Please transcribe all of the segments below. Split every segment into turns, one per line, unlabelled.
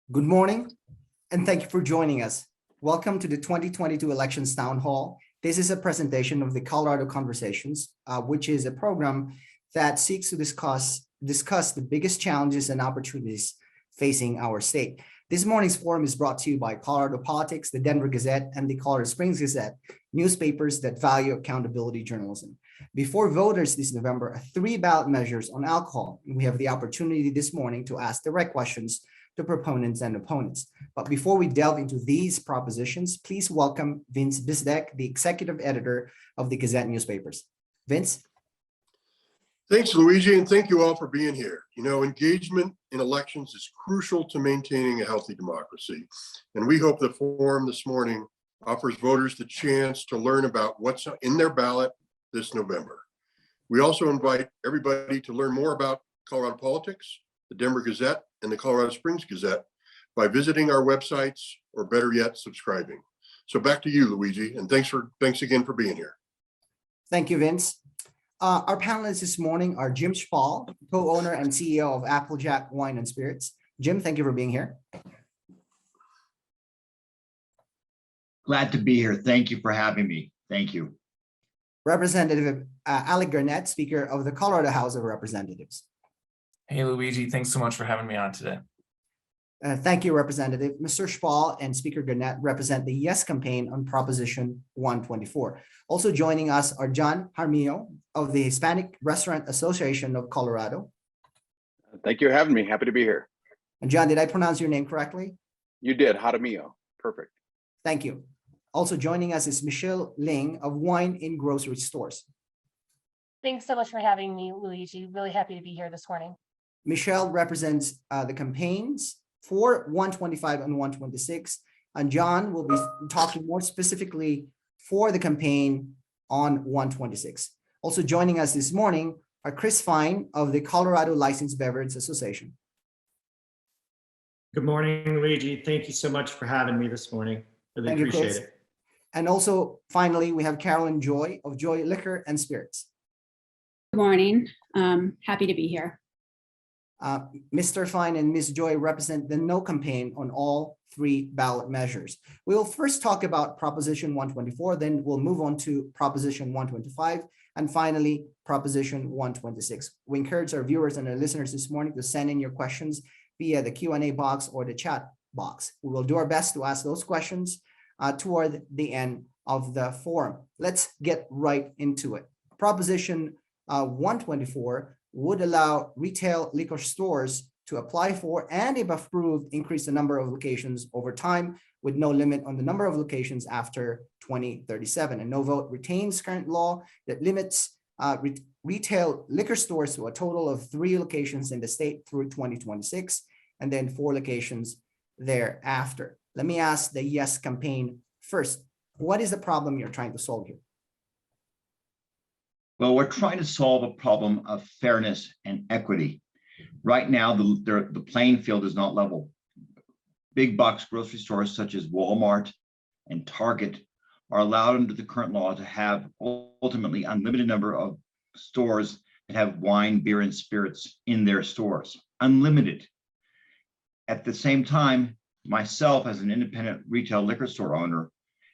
Good morning, and thank you for joining us. Welcome to the 2022 Elections Town Hall. This is a presentation of the Colorado Conversations, which is a program that seeks to discuss the biggest challenges and opportunities facing our state. This morning's forum is brought to you by Colorado Politics, the Denver Gazette, and the Colorado Springs Gazette, newspapers that value accountability journalism. Before voters this November, 3 ballot measures on alcohol, and we have the opportunity this morning to ask direct questions to proponents and opponents. But before we delve into these propositions, please welcome Vince Bisdek, the executive editor of the Gazette newspapers. Vince?
Thanks, Luigi, and thank you all for being here. You know, engagement in elections is crucial to maintaining a healthy democracy. And we hope the forum this morning offers voters the chance to learn about what's in their ballot this November. We also invite everybody to learn more about Colorado politics, the Denver Gazette, and the Colorado Springs Gazette by visiting our websites, or better yet, subscribing. So back to you, Luigi, and thanks again for being here.
Thank you, Vince. Our panelists this morning are Jim Spall, co-owner and CEO of Applejack Wine and Spirits. Jim, thank you for being here.
Glad to be here. Thank you for having me. Thank you.
Representative Alec Garnett, Speaker of the Colorado House of Representatives.
Hey, Luigi, thanks so much for having me on today.
Thank you, Representative. Mr. Spall and Speaker Garnett represent the Yes campaign on Proposition 124. Also joining us are John Jaramillo of the Hispanic Restaurant Association of Colorado.
Thank you for having me. Happy to be here.
And John, did I pronounce your name correctly?
You did. Jaramillo. Perfect.
Thank you. Also joining us is Michelle Ling of Wine in Grocery Stores.
Thanks so much for having me, Luigi. Really happy to be here this morning.
Michelle represents the campaigns for 125 and 126, and John will be talking more specifically for the campaign on 126. Also joining us this morning are Chris Fine of the Colorado Licensed Beverage Association.
Good morning, Luigi. Thank you so much for having me this morning. Really appreciate it.
And also, finally, we have Carolyn Joy of Joy Liquor and Spirits.
Good morning. Happy to be here.
Mr. Fine and Ms. Joy represent the No campaign on all 3 ballot measures. We will first talk about Proposition 124, then we'll move on to Proposition 125, and finally, Proposition 126. We encourage our viewers and our listeners this morning to send in your questions via the Q&A box or the chat box. We will do our best to ask those questions toward the end of the forum. Let's get right into it. Proposition 124 would allow retail liquor stores to apply for and, if approved, increase the number of locations over time with no limit on the number of locations after 2037. And no vote retains current law that limits retail liquor stores to a total of 3 locations in the state through 2026, and then 4 locations thereafter. Let me ask the Yes campaign first. What is the problem you're trying to solve here?
Well, we're trying to solve a problem of fairness and equity. Right now, the playing field is not level. Big box grocery stores such as Walmart and Target are allowed under the current law to have ultimately unlimited number of stores that have wine, beer, and spirits in their stores. Unlimited. At the same time, myself as an independent retail liquor store owner,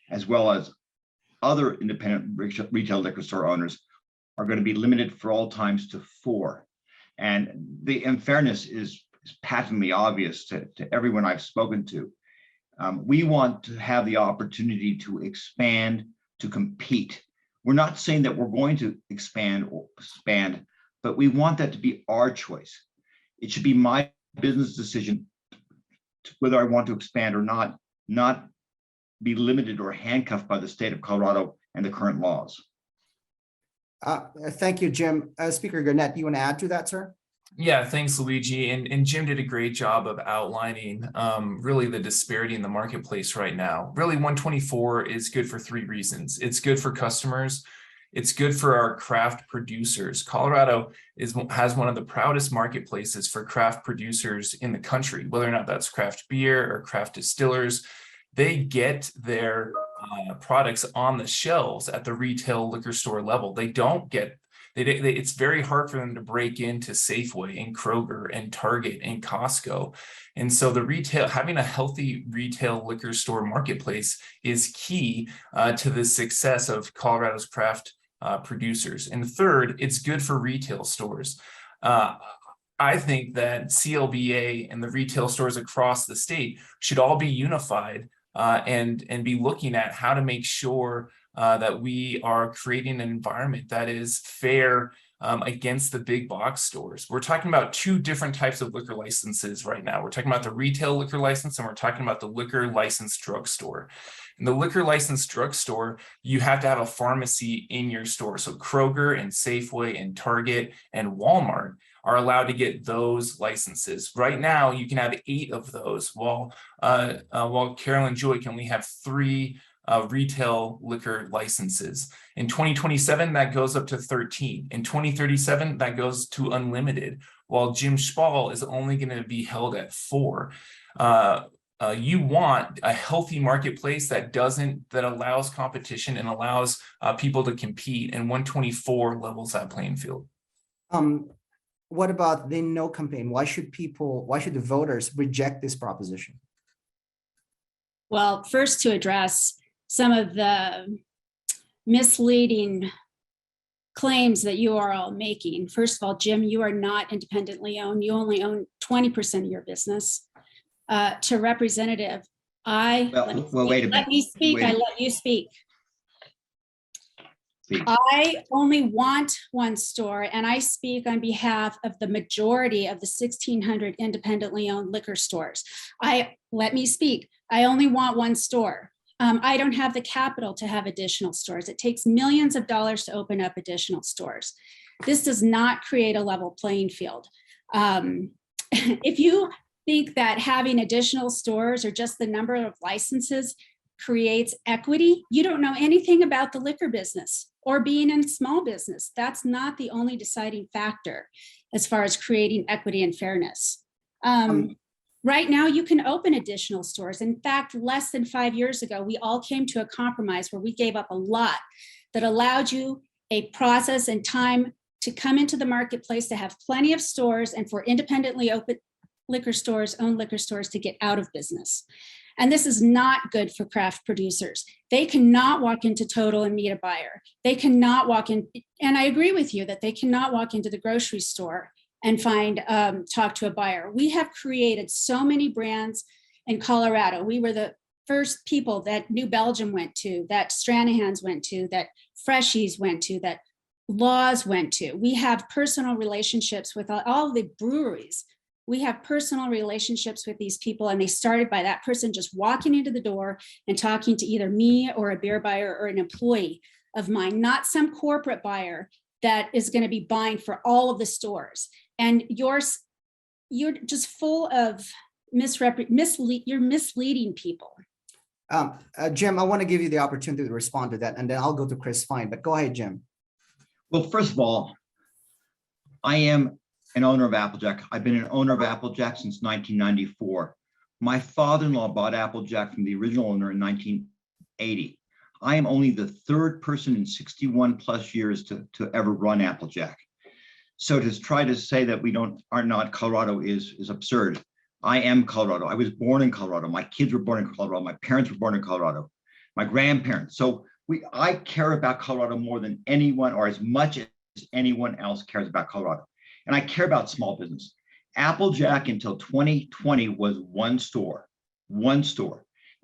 as well as other independent retail liquor store owners, are going to be limited for all times to 4. And the unfairness is patently obvious to everyone I've spoken to. We want to have the opportunity to expand, to compete. We're not saying that we're going to expand, but we want that to be our choice. It should be my business decision whether I want to expand or not be limited or handcuffed by the state of Colorado and the current laws.
Thank you, Jim. Speaker Garnett, do you want to add to that, sir?
Yeah, thanks, Luigi. And Jim did a great job of outlining really the disparity in the marketplace right now. Really, 124 is good for 3 reasons. It's good for customers. It's good for our craft producers. Colorado has one of the proudest marketplaces for craft producers in the country, whether or not that's craft beer or craft distillers. They get their products on the shelves at the retail liquor store level. They don't get It's very hard for them to break into Safeway and Kroger and Target and Costco. And so having a healthy retail liquor store marketplace is key to the success of Colorado's craft producers. And third, it's good for retail stores. I think that CLBA and the retail stores across the state should all be unified and be looking at how to make sure that we are creating an environment that is fair against the big box stores. We're talking about two different types of liquor licenses right now. We're talking about the retail liquor license, and we're talking about the liquor licensed drugstore. In the liquor licensed drugstore, you have to have a pharmacy in your store. So Kroger and Safeway and Target and Walmart are allowed to get those licenses. Right now, you can have 8 of those, while Carol and Joy can only have 3 retail liquor licenses. In 2027, that goes up to 13. In 2037, that goes to unlimited, while Jim Spall is only going to be held at 4. You want a healthy marketplace that allows competition and allows people to compete, and 124 levels that playing field.
What about the no campaign? Why should the voters reject this proposition?
Well, first, to address some of the misleading claims that you are all making. First of all, Jim, you are not independently owned. You only own 20% of your business. To Representative,
Wait a minute.
Let me speak.
Wait.
I let you speak.
Please.
I only want one store, and I speak on behalf of the majority of the 1,600 independently owned liquor stores. Let me speak. I only want one store. I don't have the capital to have additional stores. It takes millions of dollars to open up additional stores. This does not create a level playing field. If you think that having additional stores or just the number of licenses creates equity, you don't know anything about the liquor business or being in small business. That's not the only deciding factor as far as creating equity and fairness. Right now, you can open additional stores. In fact, less than 5 years ago, we all came to a compromise where we gave up a lot that allowed you a process and time to come into the marketplace, to have plenty of stores, and for independently open liquor stores, owned liquor stores, to get out of business. And this is not good for craft producers. They cannot walk into Total and meet a buyer. They cannot walk in, and I agree with you that they cannot walk into the grocery store and talk to a buyer. We have created so many brands in Colorado. We were the first people that New Belgium went to, that Stranahan's went to, that Freshies went to, that Laws went to. We have personal relationships with all the breweries. We have personal relationships with these people, and they started by that person just walking into the door and talking to either me or a beer buyer or an employee of mine, not some corporate buyer that is going to be buying for all of the stores. And you're just full of you're misleading people.
Jim, I want to give you the opportunity to respond to that, and then I'll go to Chris Fine, but go ahead, Jim.
Well, first of all, I am an owner of Applejack. I've been an owner of Applejack since 1994. My father-in-law bought Applejack from the original owner in 1980. I am only the 3rd person in 61 plus years to ever run Applejack. So to try to say that we are not Colorado is absurd. I am Colorado. I was born in Colorado. My kids were born in Colorado. My parents were born in Colorado. My grandparents. So I care about Colorado more than anyone, or as much as anyone else cares about Colorado. And I care about small business. Applejack until 2020 was one store.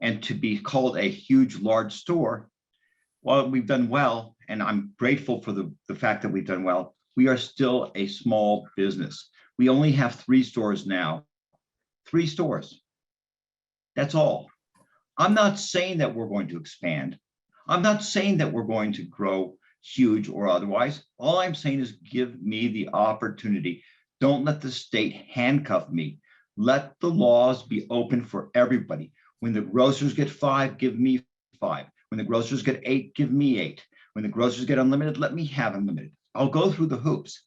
And to be called a huge, large store, while we've done well, and I'm grateful for the fact that we've done well, we are still a small business. We only have 3 stores now. 3 stores. That's all. I'm not saying that we're going to expand. I'm not saying that we're going to grow huge or otherwise. All I'm saying is give me the opportunity. Don't let the state handcuff me. Let the laws be open for everybody. When the grocers get 5, give me 5. When the grocers get 8, give me 8. When the grocers get unlimited, let me have unlimited. I'll go through the hoops.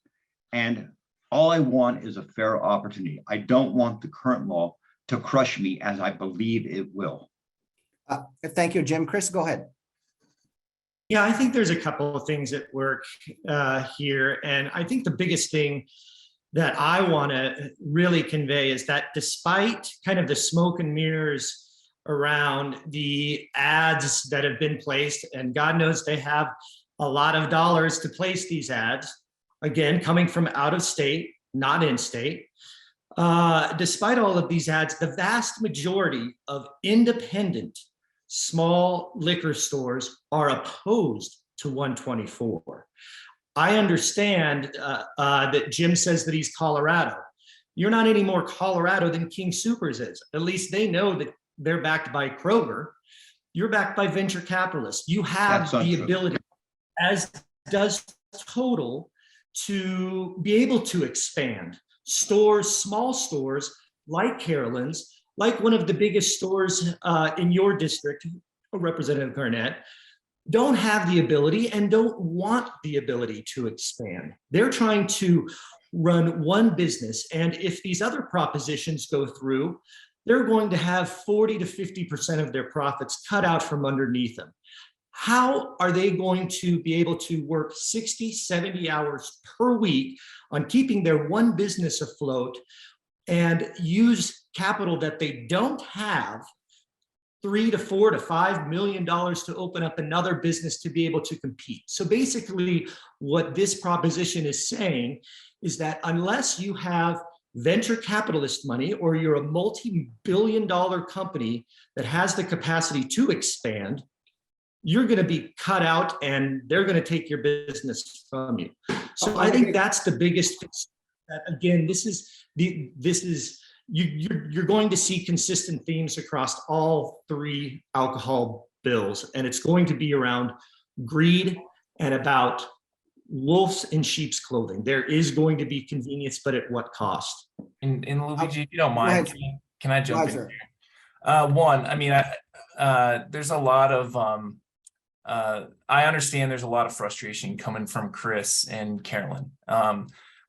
And all I want is a fair opportunity. I don't want the current law to crush me, as I believe it will.
Thank you, Jim. Chris, go ahead.
Yeah, I think there's a couple of things at work here. And I think the biggest thing that I want to really convey is that despite kind of the smoke and mirrors around the ads that have been placed, and God knows they have a lot of dollars to place these ads, again, coming from out of state, not in state. Despite all of these ads, the vast majority of independent small liquor stores are opposed to 124. I understand that Jim says that he's Colorado. You're not any more Colorado than King Soopers is. At least they know that they're backed by Kroger. You're backed by venture capitalists. You have
That's
the
untrue.
ability, as does Total, to be able to expand stores, small stores like Carolyn's, like one of the biggest stores in your district, Representative Garnett, don't have the ability and don't want the ability to expand. They're trying to run one business. And if these other propositions go through, they're going to have 40 to 50% of their profits cut out from underneath them. How are they going to be able to work 60, 70 hours per week on keeping their one business afloat and use capital that they don't have, $3 to $4 to $5 million to open up another business to be able to compete? So basically, what this proposition is saying is that unless you have venture capitalist money or you're a multi-billion-dollar company that has the capacity to expand, you're going to be cut out and they're going to take your business from you. So I think that's the biggest. Again, you're going to see consistent themes across all three alcohol bills, and it's going to be around greed and about wolves in sheep's clothing. There is going to be convenience, but at what cost?
And Luigi, if you don't
Go
mind,
ahead.
can I
Go
jump
ahead,
in?
sir.
One, I mean, there's a lot of I understand there's a lot of frustration coming from Chris and Carolyn.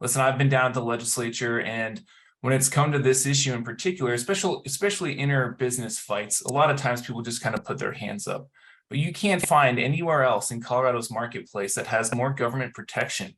Listen, I've been down at the legislature, and when it's come to this issue in particular, especially inner business fights, a lot of times people just kind of put their hands up. But you can't find anywhere else in Colorado's marketplace that has more government protection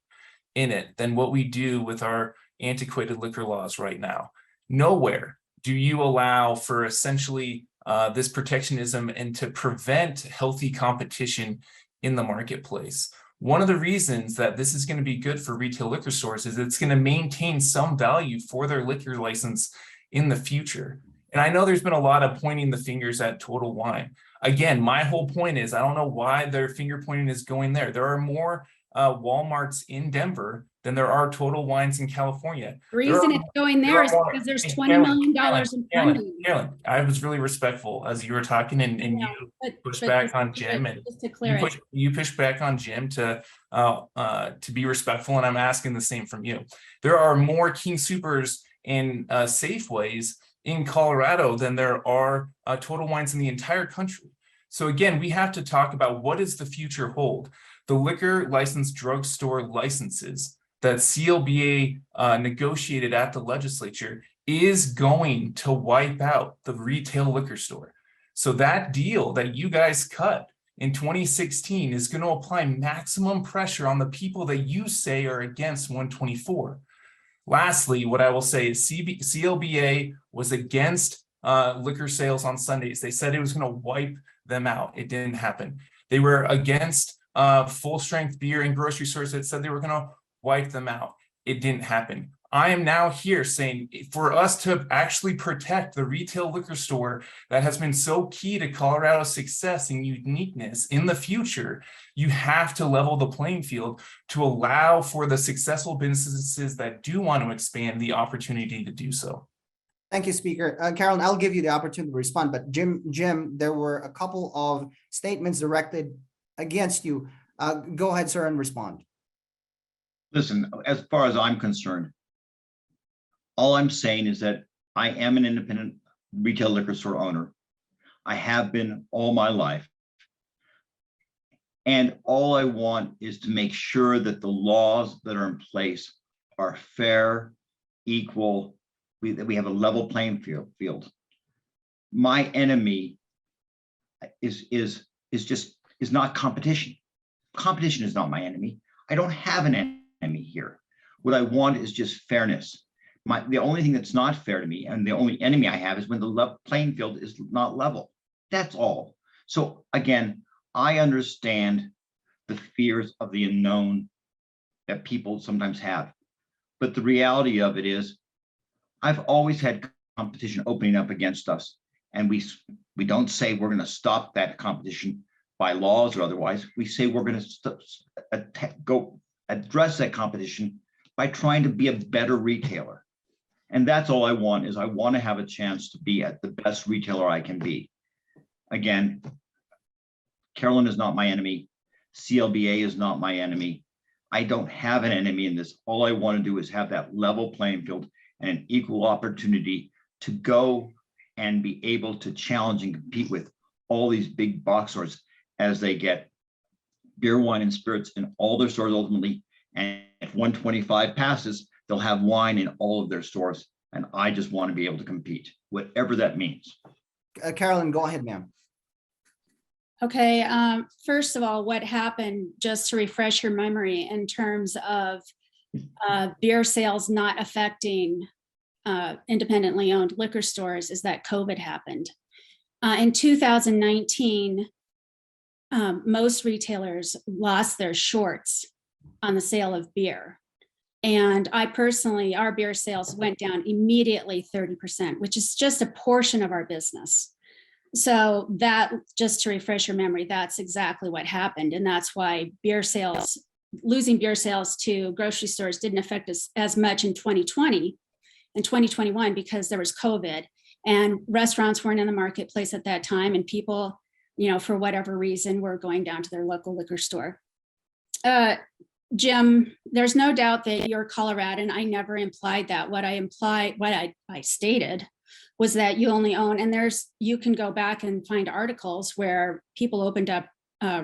in it than what we do with our antiquated liquor laws right now. Nowhere do you allow for essentially this protectionism and to prevent healthy competition in the marketplace. One of the reasons that this is going to be good for retail liquor stores is it's going to maintain some value for their liquor license in the future. And I know there's been a lot of pointing the fingers at Total Wine. Again, my whole point is I don't know why their finger pointing is going there. There are more Walmarts in Denver than there are Total Wines in California.
The reason it's going there is
more-
because there's
Hey,
$20 million in funding.
Carolyn, I was really respectful as you were talking, and
No,
you
but-
pushed
but
back
just
on
to clear-
Jim, and
just to clear it.
you pushed back on Jim to be respectful, and I'm asking the same from you. There are more King Soopers and Safeways in Colorado than there are Total Wines in the entire country. So again, we have to talk about what does the future hold. The liquor license drugstore licenses that CLBA negotiated at the legislature is going to wipe out the retail liquor store. So that deal that you guys cut in 2016 is going to apply maximum pressure on the people that you say are against 124. Lastly, what I will say is CLBA was against liquor sales on Sundays. They said it was going to wipe them out. It didn't happen. They were against full strength beer in grocery stores that said they were going to wipe them out. It didn't happen. I am now here saying for us to actually protect the retail liquor store that has been so key to Colorado's success and uniqueness in the future, you have to level the playing field to allow for the successful businesses that do want to expand the opportunity to do so.
Thank you, Speaker. Carolyn, I'll give you the opportunity to respond, but Jim, there were a couple of statements directed against you. Go ahead, sir, and respond.
Listen, as far as I'm concerned, all I'm saying is that I am an independent retail liquor store owner. I have been all my life. And all I want is to make sure that the laws that are in place are fair, equal, that we have a level playing field. My enemy is not competition. competition is not my enemy. I don't have an enemy here. What I want is just fairness. The only thing that's not fair to me, and the only enemy I have, is when the playing field is not level. That's all. So again, I understand the fears of the unknown that people sometimes have. But the reality of it is, I've always had competition opening up against us. And we don't say we're going to stop that competition by laws or otherwise. We say we're going to go address that competition by trying to be a better retailer. And that's all I want, is I want to have a chance to be at the best retailer I can be. Again, Carolyn is not my enemy. CLBA is not my enemy. I don't have an enemy in this. All I want to do is have that level playing field and an equal opportunity to go and be able to challenge and compete with all these big box stores as they get beer, wine, and spirits in all their stores ultimately. And if 125 passes, they'll have wine in all of their stores. And I just want to be able to compete, whatever that means.
Carolyn, go ahead, ma'am.
Okay, first of all, what happened, just to refresh your memory in terms of beer sales not affecting independently owned liquor stores, is that COVID happened. In 2019, most retailers lost their shorts on the sale of beer. And I personally, our beer sales went down immediately 30%, which is just a portion of our business. So that, just to refresh your memory, that's exactly what happened. And that's why beer sales, losing beer sales to grocery stores didn't affect us as much in 2020 and 2021, because there was COVID and restaurants weren't in the marketplace at that time. And people, you know, for whatever reason, were going down to their local liquor store. Jim, there's no doubt that you're Coloradan. I never implied that. What I stated was that you only own, and you can go back and find articles where people opened up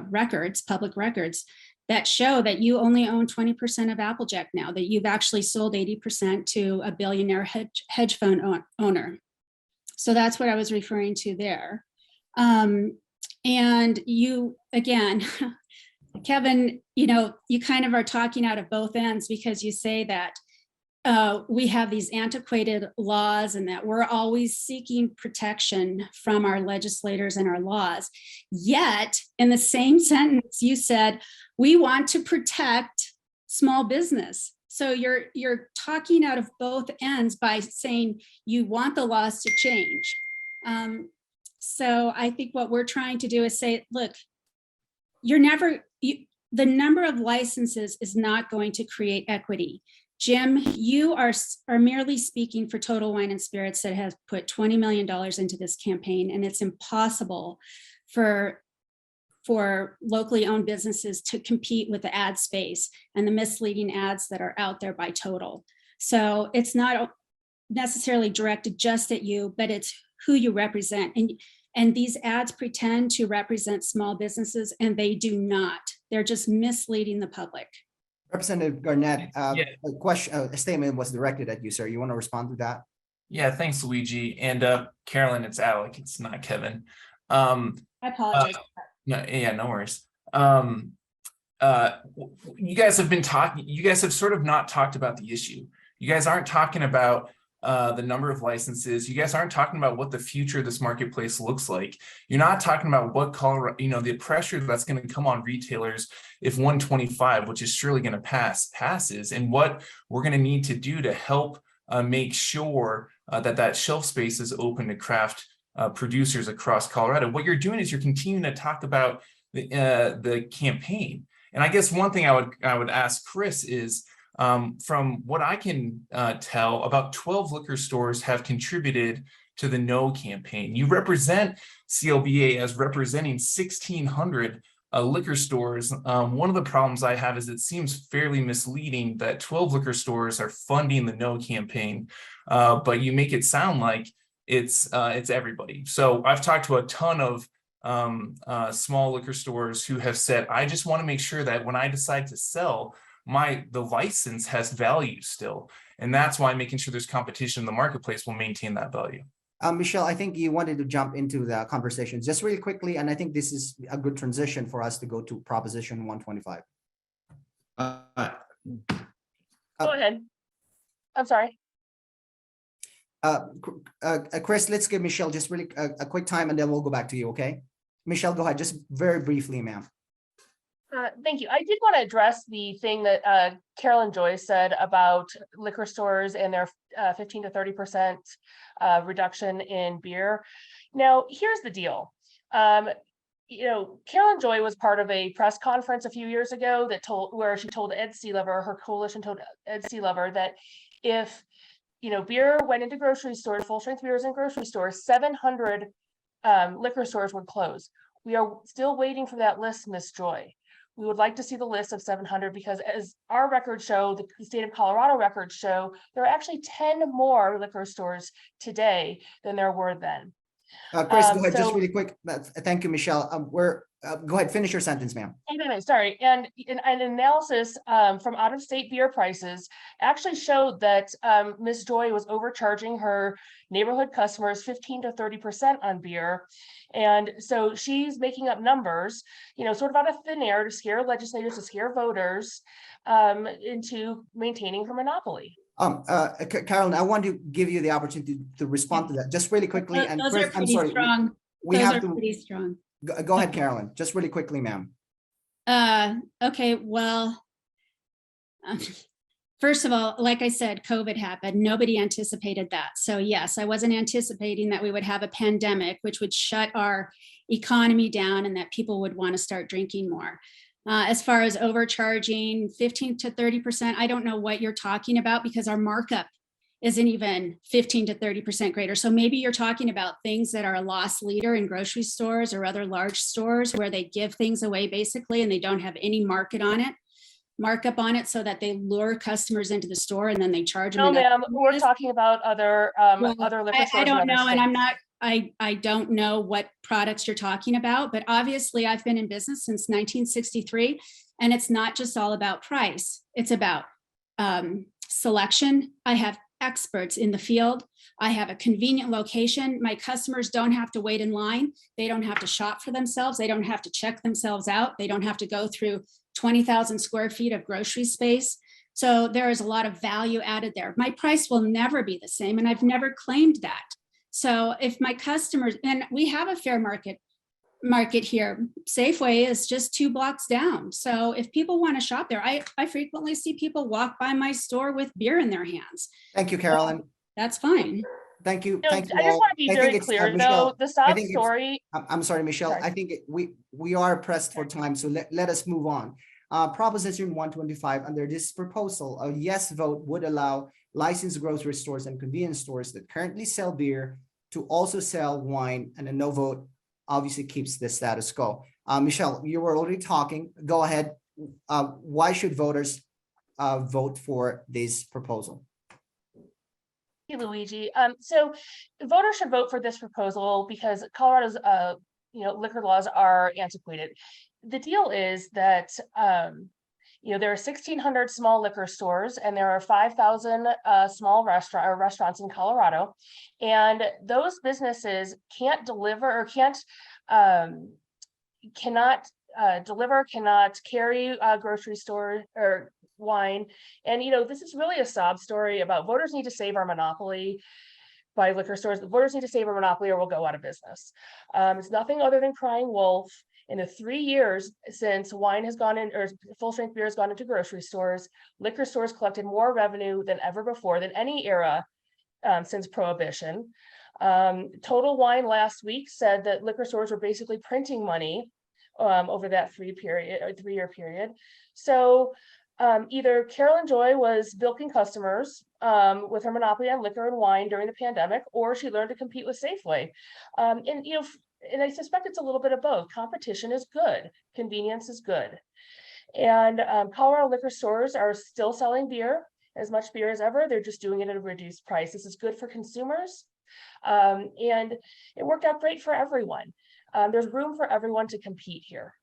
records, public records, that show that you only own 20% of Applejack now, that you've actually sold 80% to a billionaire hedge fund owner. So that's what I was referring to there. And you, again, Kevin, you know, you kind of are talking out of both ends, because you say that we have these antiquated laws and that we're always seeking protection from our legislators and our laws. Yet in the same sentence, you said, we want to protect small business. So you're talking out of both ends by saying you want the laws to change. So I think what we're trying to do is say, look, the number of licenses is not going to create equity. Jim, you are merely speaking for Total Wine and Spirits that has put $20 million into this campaign, and it's impossible for locally owned businesses to compete with the ad space and the misleading ads that are out there by Total. So it's not necessarily directed just at you, but it's who you represent. And these ads pretend to represent small businesses, and they do not. They're just misleading the public.
Representative Garnett,
Yeah.
a statement was directed at you, sir. You want to respond to that?
Yeah, thanks, Luigi. And Carolyn, it's Alec, it's not Kevin.
I apologize.
No worries. You guys have sort of not talked about the issue. You guys aren't talking about the number of licenses. You guys aren't talking about what the future of this marketplace looks like. You're not talking about what Colorado, the pressure that's going to come on retailers if 125, which is surely going to passes, and what we're going to need to do to help make sure that shelf space is open to craft producers across Colorado. What you're doing is you're continuing to talk about the campaign. And I guess one thing I would ask Chris is, from what I can tell, about 12 liquor stores have contributed to the No campaign. You represent CLBA as representing 1,600 liquor stores. One of the problems I have is it seems fairly misleading that 12 liquor stores are funding the No campaign, but you make it sound like it's everybody. So I've talked to a ton of small liquor stores who have said, I just want to make sure that when I decide to sell, the license has value still. And that's why making sure there's competition in the marketplace will maintain that value.
Michelle, I think you wanted to jump into the conversation just really quickly, and I think this is a good transition for us to go to Proposition 125.
Go ahead. I'm sorry.
Chris, let's give Michelle just really a quick time, and then we'll go back to you, okay? Michelle, go ahead, just very briefly, ma'am.
Thank you. I did want to address the thing that Carolyn Joy said about liquor stores and their 15 to 30% reduction in beer. Now, here's the deal. Carolyn Joy was part of a press conference a few years ago where she told Ed Sealover, her coalition told Ed Sealover, that if beer went into grocery stores, full strength beers in grocery stores, 700 liquor stores would close. We are still waiting for that list, Ms. Joy. We would like to see the list of 700 because as our records show, the state of Colorado records show, there are actually 10 more liquor stores today than there were then.
Chris, go ahead, just really quick. Thank you, Michelle. Go ahead, finish your sentence, ma'am.
Sorry, and an analysis from out-of-state beer prices actually showed that Ms. Joy was overcharging her neighborhood customers 15 to 30% on beer. And so she's making up numbers, sort of out of thin air to scare legislators, to scare voters into maintaining her monopoly.
Carolyn, I want to give you the opportunity to respond to that just really quickly. And
Those
Chris,
are pretty
I'm sorry,
strong.
we
Those
have
are
to
pretty strong.
go ahead, Carolyn, just really quickly, ma'am.
Okay, well, first of all, like I said, COVID happened. Nobody anticipated that. So yes, I wasn't anticipating that we would have a pandemic, which would shut our economy down and that people would want to start drinking more. As far as overcharging 15 to 30%, I don't know what you're talking about because our markup isn't even 15 to 30% greater. So maybe you're talking about things that are a loss leader in grocery stores or other large stores where they give things away basically and they don't have any markup on it so that they lure customers into the store and then they charge them.
No, ma'am, we're talking about other other liquor stores.
I don't know, and I'm not. I don't know what products you're talking about, but obviously I've been in business since 1963, and it's not just all about price. It's about selection. I have experts in the field. I have a convenient location. My customers don't have to wait in line. They don't have to shop for themselves. They don't have to check themselves out. They don't have to go through 20,000 square feet of grocery space. So there is a lot of value added there. My price will never be the same, and I've never claimed that. So if my customers, and we have a fair market here, Safeway is just 2 blocks down. So if people want to shop there, I frequently see people walk by my store with beer in their hands.
Thank you, Carolyn.
That's fine.
Thank you.
No,
Thank you
I just
all.
want to be
I
very
think it's,
clear,
Michelle,
though, the
I
sob
think it's-
story.
I'm sorry, Michelle.
Sorry.
I think we are pressed for time, so let us move on. Proposition 125, under this proposal, a yes vote would allow licensed grocery stores and convenience stores that currently sell beer to also sell wine, and a no vote obviously keeps the status quo. Michelle, you were already talking. Go ahead. Why should voters vote for this proposal?
Luigi. So voters should vote for this proposal because Colorado's liquor laws are antiquated. The deal is that there are 1,600 small liquor stores and there are 5,000 small restaurants in Colorado, and those businesses can't deliver or cannot carry grocery store or wine. And this is really a sob story about voters need to save our monopoly by liquor stores. The voters need to save our monopoly or we'll go out of business. It's nothing other than crying wolf. In the 3 years since wine has gone in, or full strength beer has gone into grocery stores, liquor stores collected more revenue than ever before, than any era since Prohibition. Total Wine last week said that liquor stores were basically printing money over that 3-year period. So either Carolyn Joy was bilking customers with her monopoly on liquor and wine during the pandemic, or she learned to compete with Safeway. And I suspect it's a little bit of both. Competition is good. Convenience is good. And Colorado liquor stores are still selling beer, as much beer as ever. They're just doing it at a reduced price. This is good for consumers. And it worked out great for everyone. There's room for everyone to compete here.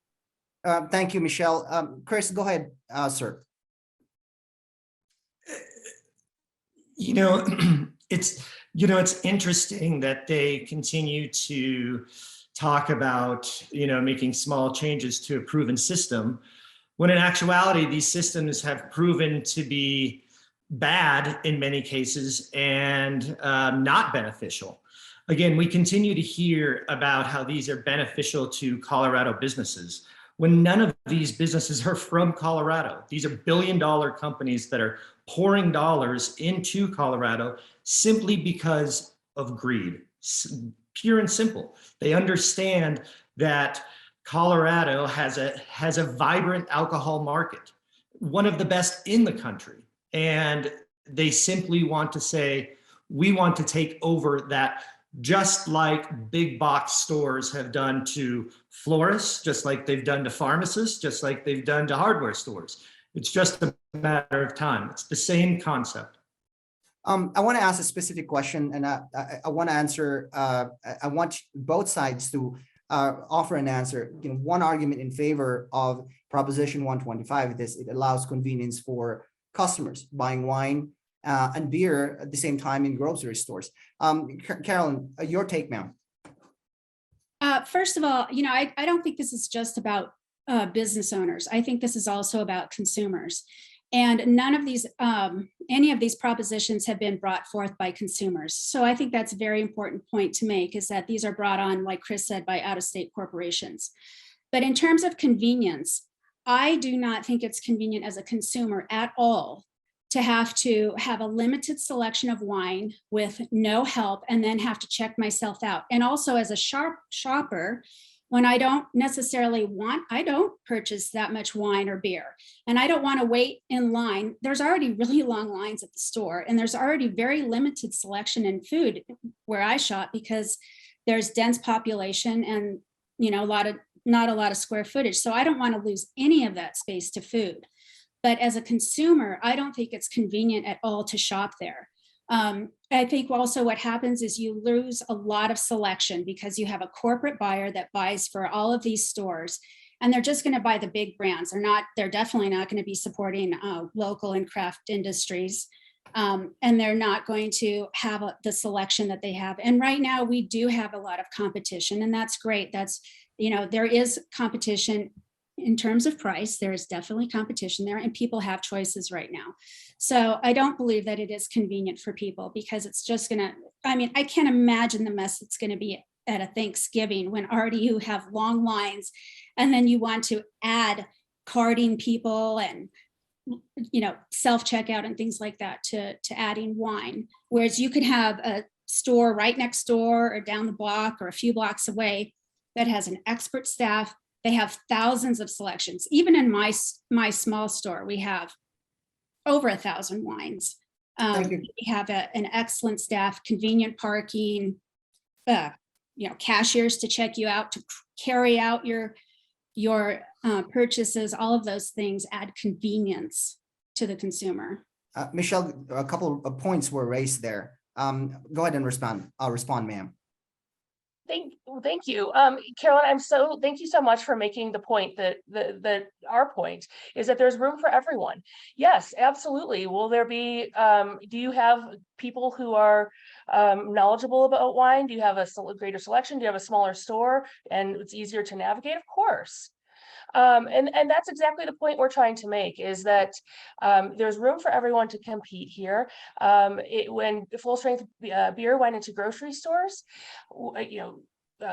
Thank you, Michelle. Chris, go ahead, sir.
It's, you know, it's interesting that they continue to talk about, you know, making small changes to a proven system, when in actuality, these systems have proven to be bad in many cases and not beneficial. Again, we continue to hear about how these are beneficial to Colorado businesses, when none of these businesses are from Colorado. These are billion-dollar companies that are pouring dollars into Colorado simply because of greed, pure and simple. They understand that Colorado has a vibrant alcohol market, one of the best in the country. And they simply want to say, we want to take over that, just like big box stores have done to florists, just like they've done to pharmacists, just like they've done to hardware stores. It's just a matter of time. It's the same concept.
I want to ask a specific question, and I want to answer. I want both sides to offer an answer. You know, one argument in favor of Proposition 125 is it allows convenience for customers buying wine and beer at the same time in grocery stores. Carolyn, your take, ma'am.
First of all, you know, I don't think this is just about business owners. I think this is also about consumers. And none of these, any of these propositions have been brought forth by consumers. So I think that's a very important point to make, is that these are brought on, like Chris said, by out-of-state corporations. But in terms of convenience, I do not think it's convenient as a consumer at all to have a limited selection of wine with no help and then have to check myself out. And also as a shopper, when I don't necessarily I don't purchase that much wine or beer, and I don't want to wait in line. There's already really long lines at the store, and there's already very limited selection in food where I shop, because there's dense population and, you know, not a lot of square footage. So I don't want to lose any of that space to food. But as a consumer, I don't think it's convenient at all to shop there. I think also what happens is you lose a lot of selection, because you have a corporate buyer that buys for all of these stores, and they're just going to buy the big brands. They're definitely not going to be supporting local and craft industries. And they're not going to have the selection that they have. And right now we do have a lot of competition, and that's great. That's, you know, there is competition in terms of price. There is definitely competition there, and people have choices right now. So I don't believe that it is convenient for people, because it's just gonna, I mean, I can't imagine the mess it's gonna be at a Thanksgiving when already you have long lines, and then you want to add carding people and, you know, self-checkout and things like that to adding wine. Whereas you could have a store right next door or down the block or a few blocks away that has an expert staff. They have thousands of selections. Even in my small store, we have over 1,000 wines. We have an excellent staff, convenient parking, you know, cashiers to check you out, to carry out your purchases. All of those things add convenience to the consumer.
Michelle, a couple of points were raised there. Go ahead and respond. I'll respond, ma'am.
Thank you, Carolyn. Thank you so much for making the point that our point is that there's room for everyone. Yes, absolutely. Will there be? Do you have people who are knowledgeable about wine? Do you have a greater selection? Do you have a smaller store and it's easier to navigate? Of course. And that's exactly the point we're trying to make, is that there's room for everyone to compete here. When full strength beer went into grocery stores, you know,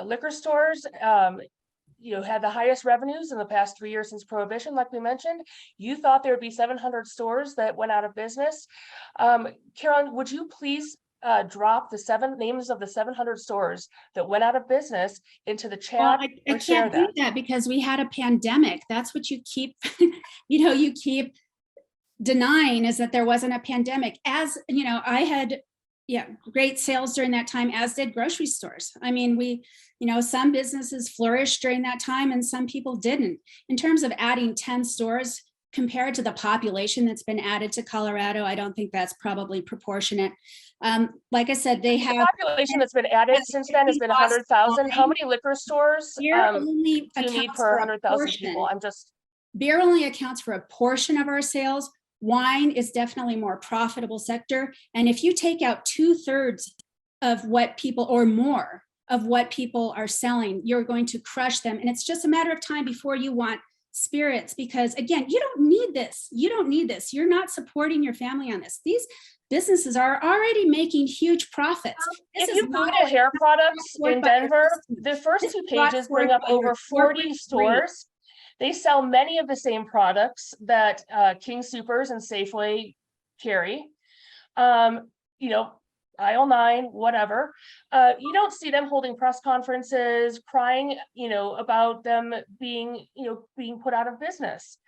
liquor stores, you know, had the highest revenues in the past 3 years since Prohibition, like we mentioned. You thought there would be 700 stores that went out of business. Carolyn, would you please drop the 7 names of the 700 stores that went out of business into the chat?
Well, I can't do that because we had a pandemic. That's what you keep, you know, you keep denying, is that there wasn't a pandemic. As you know, I had great sales during that time, as did grocery stores. I mean, you know, some businesses flourished during that time and some people didn't. In terms of adding 10 stores compared to the population that's been added to Colorado, I don't think that's probably proportionate. Like I said, they have
the population that's been added since then has been 100,000. How many liquor stores do you need per 100,000 people?
Beer only accounts for a portion of our sales. Wine is definitely more profitable sector. And if you take out 2/3 of what people or more of what people are selling, you're going to crush them. And it's just a matter of time before you want spirits, because again, you don't need this. You don't need this. You're not supporting your family on this. These businesses are already making huge profits. This
If
is
you
not
Google hair products
support
in
by your
Denver,
customers.
the first
This
two
is not
pages bring
support
up
by your
over 40
corporate greed.
stores. They sell many of the same products that King Soopers and Safeway carry. You know, aisle 9, whatever. You don't see them holding press conferences, crying, about them being, being put out of business.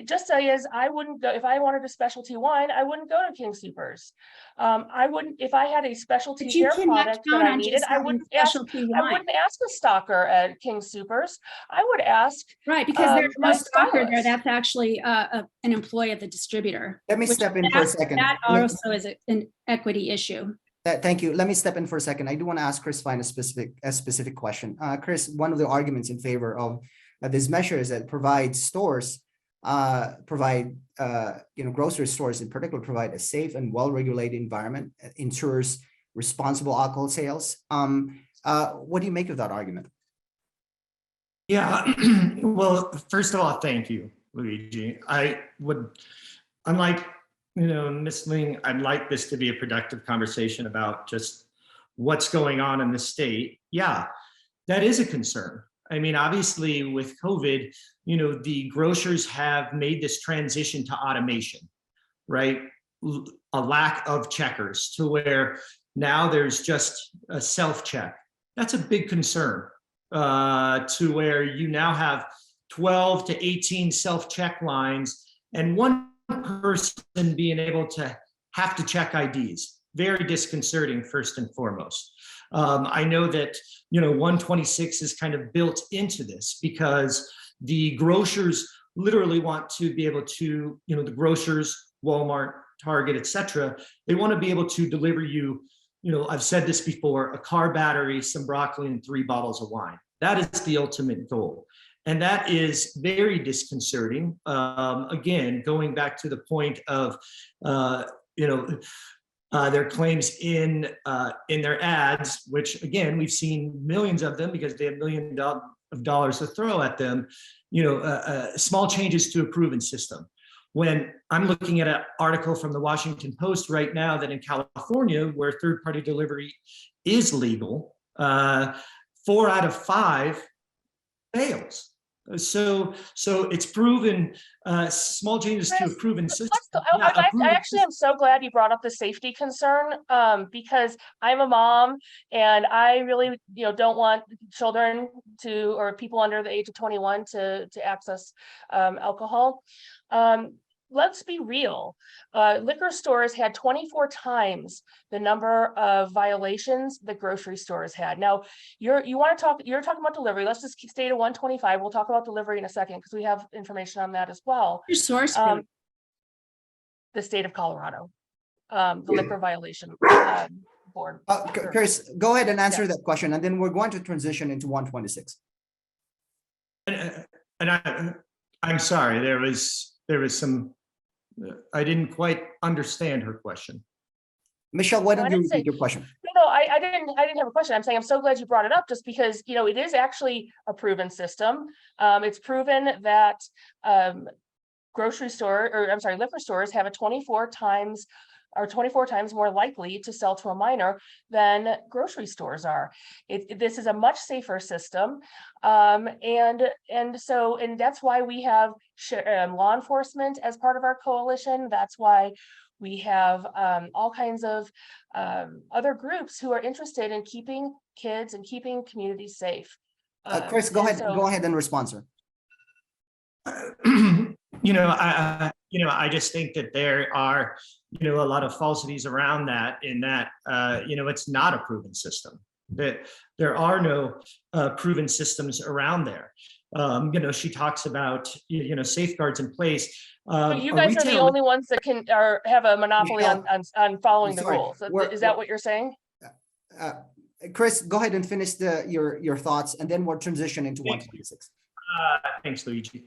Just as I wouldn't go, if I wanted a specialty wine, I wouldn't go to King Soopers. I wouldn't, if I had a specialty
But you
hair
cannot
product that
count
I
on
needed,
just
I
having
wouldn't ask
specialty
I
wine.
wouldn't ask a stalker at King Soopers. I would ask
Right, because there's no
my
stalker there.
stylist.
That's actually an employee of the distributor.
Let me
which
step in for a
that-
second.
That also is an equity issue.
Thank you. Let me step in for a second. I do want to ask Chris Fine a specific question. Chris, one of the arguments in favor of this measure is that grocery stores in particular provide a safe and well-regulated environment, ensures responsible alcohol sales. What do you make of that argument?
Yeah, well, first of all, thank you, Luigi. Unlike, Ms. Ling, I'd like this to be a productive conversation about just what's going on in the state. Yeah, that is a concern. I mean, obviously with COVID, the grocers have made this transition to automation, right? A lack of checkers to where now there's just a self-check. That's a big concern. To where you now have 12 to 18 self-check lines and one person being able to have to check IDs. Very disconcerting, first and foremost. I know that, 126 is kind of built into this because the grocers literally want to be able to, the grocers, Walmart, Target, et cetera, they want to be able to deliver you, I've said this before, a car battery, some broccoli, and 3 bottles of wine. That is the ultimate goal. And that is very disconcerting. Again, going back to the point of, their claims in their ads, which again, we've seen millions of them because they have millions of dollars to throw at them, small changes to a proven system. When I'm looking at an article from the Washington Post right now that in California, where third-party delivery is legal, 4 out of 5 fails. So it's proven, small changes to a proven system.
I actually am so glad you brought up the safety concern, because I'm a mom and I really, don't want children or people under the age of 21 to access alcohol. Let's be real. Liquor stores had 24 times the number of violations the grocery stores had. Now, you're talking about delivery. Let's just stay to 125. We'll talk about delivery in a second because we have information on that as well.
Your source,
The state of Colorado, the liquor violation board.
Chris, go ahead and answer that question, and then we're going to transition into 126.
And I'm sorry, there was some. I didn't quite understand her question.
Michelle, why don't you repeat your question?
No, I didn't have a question. I'm saying I'm so glad you brought it up just because, it is actually a proven system. It's proven that liquor stores have a 24 times more likely to sell to a minor than grocery stores are. This is a much safer system. And that's why we have law enforcement as part of our coalition. That's why we have all kinds of other groups who are interested in keeping kids and keeping communities safe.
Chris, go ahead and respond, sir.
I just think that there are, a lot of falsities around that in that, it's not a proven system. That there are no proven systems around there. She talks about, safeguards in place.
But you guys are the only ones that can have a monopoly on following the rules. Is that what you're saying?
Chris, go ahead and finish your thoughts, and then we'll transition into 126.
Thanks, Luigi.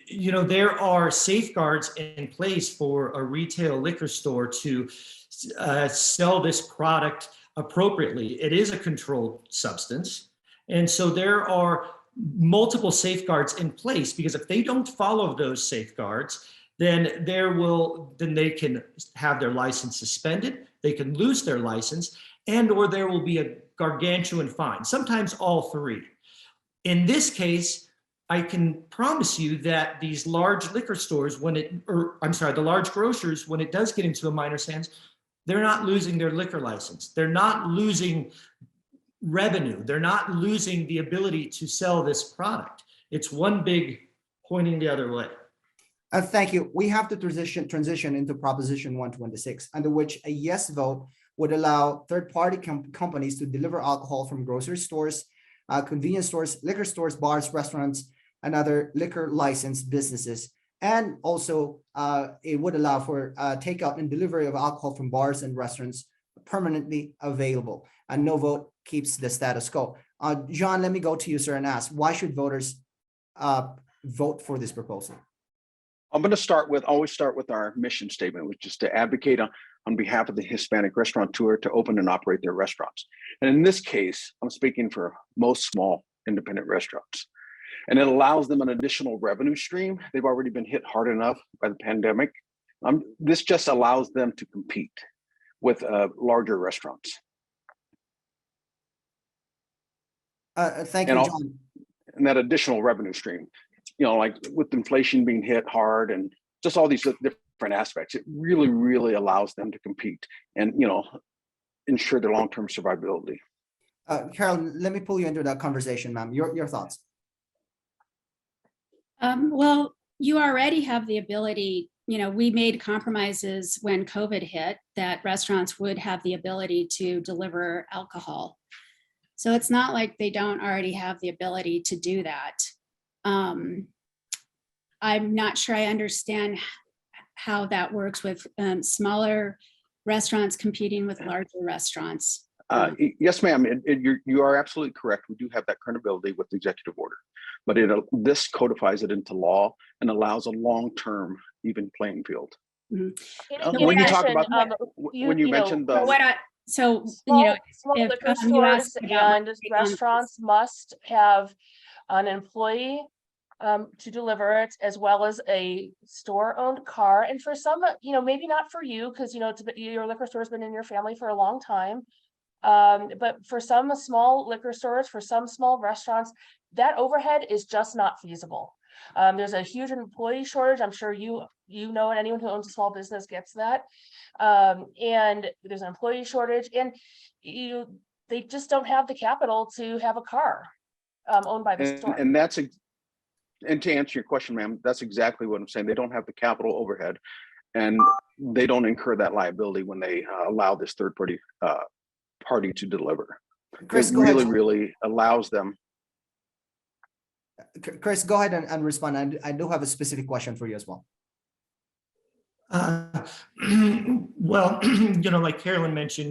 there are safeguards in place for a retail liquor store to sell this product appropriately. It is a controlled substance. And so there are multiple safeguards in place, because if they don't follow those safeguards, then they can have their license suspended, they can lose their license, and or there will be a gargantuan fine, sometimes all three. In this case, I can promise you that these large liquor stores, the large grocers, when it does get into a minor's hands, they're not losing their liquor license. They're not losing revenue. They're not losing the ability to sell this product. It's one big pointing the other way.
Thank you. We have to transition into Proposition 126, under which a yes vote would allow third-party companies to deliver alcohol from grocery stores, convenience stores, liquor stores, bars, restaurants, and other liquor licensed businesses. And also, it would allow for takeout and delivery of alcohol from bars and restaurants permanently available. And no vote keeps the status quo. John, let me go to you, sir, and ask, why should voters vote for this proposal?
I'm going to always start with our mission statement, which is to advocate on behalf of the Hispanic restaurateur to open and operate their restaurants. And in this case, I'm speaking for most small independent restaurants. And it allows them an additional revenue stream. They've already been hit hard enough by the pandemic. This just allows them to compete with larger restaurants.
Thank you, John.
And that additional revenue stream, like with inflation being hit hard and just all these different aspects, it really, really allows them to compete and, ensure their long-term survivability.
Carol, let me pull you into that conversation, ma'am. Your thoughts.
Well, you already have the ability, we made compromises when COVID hit that restaurants would have the ability to deliver alcohol. So it's not like they don't already have the ability to do that. I'm not sure I understand how that works with smaller restaurants competing with larger restaurants.
Yes, ma'am. You are absolutely correct. We do have that current ability with the executive order, but this codifies it into law and allows a long-term even playing field.
Mm-hmm.
When you talk about when you mentioned the
small liquor stores and restaurants must have an employee to deliver it, as well as a store-owned car. And for some, maybe not for you, because your liquor store has been in your family for a long time. But for some small liquor stores, for some small restaurants, that overhead is just not feasible. There's a huge employee shortage. I'm sure you know, and anyone who owns a small business gets that. And there's an employee shortage, and they just don't have the capital to have a car owned by the store.
And to answer your question, ma'am, that's exactly what I'm saying. They don't have the capital overhead, and they don't incur that liability when they allow this third party to deliver.
Chris,
it really allows them.
Chris, go ahead and respond. I do have a specific question for you as well.
Well, like Carolyn mentioned,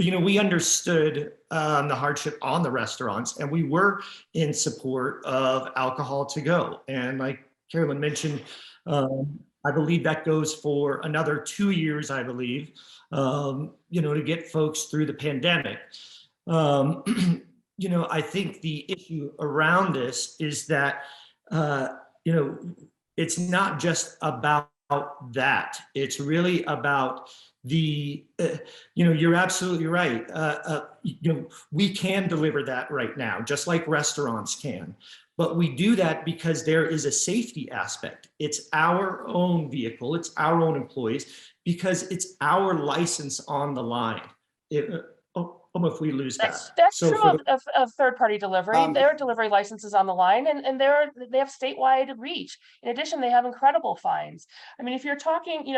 we understood the hardship on the restaurants, and we were in support of alcohol to go. And like Carolyn mentioned, I believe that goes for another 2 years, I believe, to get folks through the pandemic. I think the issue around this is that, it's not just about that. It's really about you're absolutely right. We can deliver that right now, just like restaurants can. But we do that because there is a safety aspect. It's our own vehicle, it's our own employees, because it's our license on the line. If we lose
that's
so
true of third-party delivery. Their delivery licenses on the line, and they have statewide reach. In addition, they have incredible fines. I mean, if you're talking,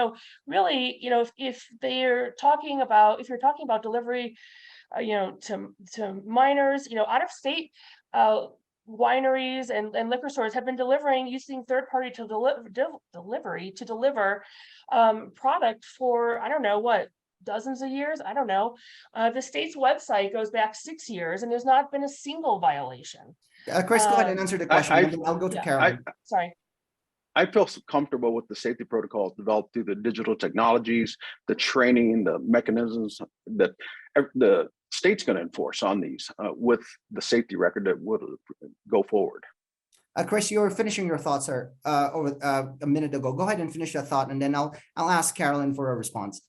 really, if you're talking about delivery, to minors, out of state, wineries and liquor stores have been using third-party delivery to deliver product for, I don't know what, dozens of years. I don't know. The state's website goes back 6 years, and there's not been a single violation.
Chris, go ahead and answer the question. I'll go to Carolyn.
Sorry.
I feel so comfortable with the safety protocols developed through the digital technologies, the training, the mechanisms that the state's going to enforce on these with the safety record that would go forward.
Chris, you were finishing your thoughts, sir, over a minute ago. Go ahead and finish your thought, and then I'll ask Carolyn for a response.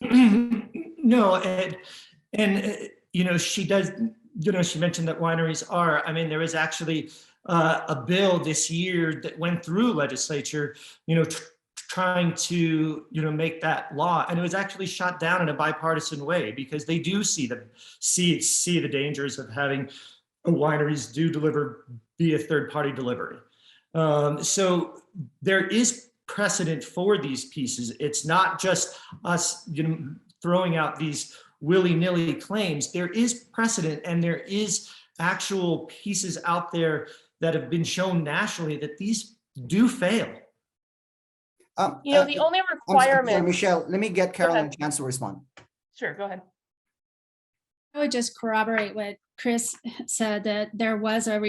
No, you know, she does, you know, she mentioned that wineries are, I mean, there was actually a bill this year that went through legislature, you know, trying to, you know, make that law, and it was actually shot down in a bipartisan way because they do see the dangers of having wineries do deliver via third-party delivery. So there is precedent for these pieces. It's not just us, you know, throwing out these willy-nilly claims. There is precedent, and there is actual pieces out there that have been shown nationally that these do fail.
You know, the only
I'm sorry,
requirement.
Michelle, let me get Carolyn a
ahead.
chance to respond.
Sure, go ahead.
I would just corroborate what Chris said, that there was a